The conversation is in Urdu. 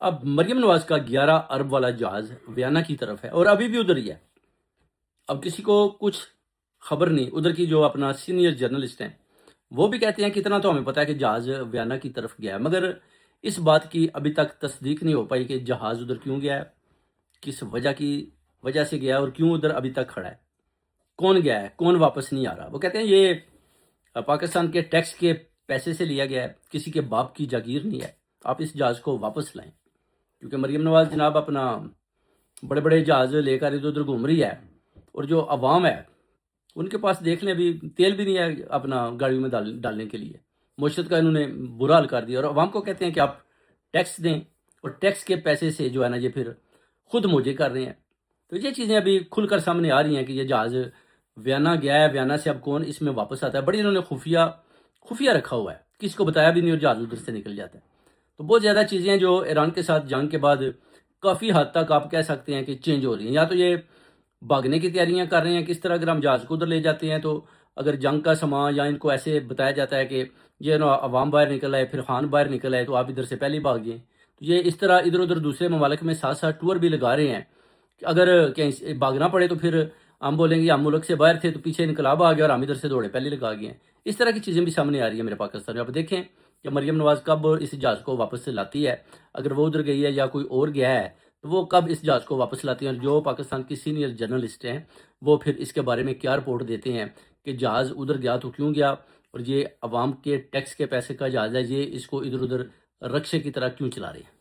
اب مریم نواز کا 11 ارب والا جہاز ویانا کی طرف ہے اور ابھی بھی ادھر ہی ہے۔ اب کسی کو کچھ خبر نہیں، ادھر کی جو اپنا سینئر جرنلسٹ ہیں وہ بھی کہتے ہیں کہ اتنا تو ہمیں پتا ہے کہ جہاز ویانا کی طرف گیا ہے، مگر اس بات کی ابھی تک تصدیق نہیں ہو پائی کہ جہاز ادھر کیوں گیا ہے، کس وجہ سے گیا ہے اور کیوں ادھر ابھی تک کھڑا ہے، کون گیا ہے، کون واپس نہیں آ رہا۔ وہ کہتے ہیں یہ پاکستان کے ٹیکس کے پیسے سے لیا گیا ہے، کسی کے باپ کی جاگیر نہیں ہے، آپ اس جہاز کو واپس لائیں، کیونکہ مریم نواز جناب اپنا بڑے بڑے جہاز لے کر ادھر ادھر گھوم رہی ہے، اور جو عوام ہے ان کے پاس دیکھ لیں ابھی تیل بھی نہیں ہے اپنا گاڑیوں میں ڈالنے کے لیے۔ معیشت کا انہوں نے برا حال کر دیا، اور عوام کو کہتے ہیں کہ آپ ٹیکس دیں، اور ٹیکس کے پیسے سے جو ہے نا یہ پھر خود موجے کر رہے ہیں۔ تو یہ چیزیں ابھی کھل کر سامنے آ رہی ہیں کہ یہ جہاز ویانا گیا ہے، ویانا سے اب کون اس میں واپس آتا ہے، بڑی انہوں نے خفیہ رکھا ہوا ہے، کسی کو بتایا بھی نہیں اور جہاز ادھر سے نکل جاتا ہے۔ تو بہت زیادہ چیزیں ہیں جو ایران کے ساتھ جنگ کے بعد کافی حد تک آپ کہہ سکتے ہیں کہ چینج ہو رہی ہیں، یا تو یہ بھاگنے کی تیاریاں کر رہے ہیں، کس طرح اگر ہم جہاز کو ادھر لے جاتے ہیں تو اگر جنگ کا سامان یا ان کو ایسے بتایا جاتا ہے کہ یہ نا عوام باہر نکل آئے، پھر خان باہر نکل آئے، تو آپ ادھر سے پہلے ہی بھاگ جائیں، تو یہ اس طرح ادھر ادھر دوسرے ممالک میں ساتھ ساتھ ٹور بھی لگا رہے ہیں کہ اگر کہیں بھاگنا پڑے تو پھر ہم بولیں گے ہم ملک سے باہر تھے تو پیچھے انقلاب آ گیا اور ہم ادھر سے دوڑے پہلے لگا گئے ہیں۔ اس طرح کی چیزیں بھی سامنے آ رہی ہیں میرے پاکستان میں۔ اب دیکھیں کہ مریم نواز کب اس جہاز کو واپس سے لاتی ہے، اگر وہ ادھر گئی ہے یا کوئی اور گیا ہے تو وہ کب اس جہاز کو واپس لاتی ہیں، اور جو پاکستان کی سینئر جرنلسٹ ہیں وہ پھر اس کے بارے میں کیا رپورٹ دیتے ہیں کہ جہاز ادھر گیا تو کیوں گیا، اور یہ عوام کے ٹیکس کے پیسے کا جہاز ہے، یہ اس کو ادھر ادھر رکشے کی طرح کیوں چلا رہے ہیں۔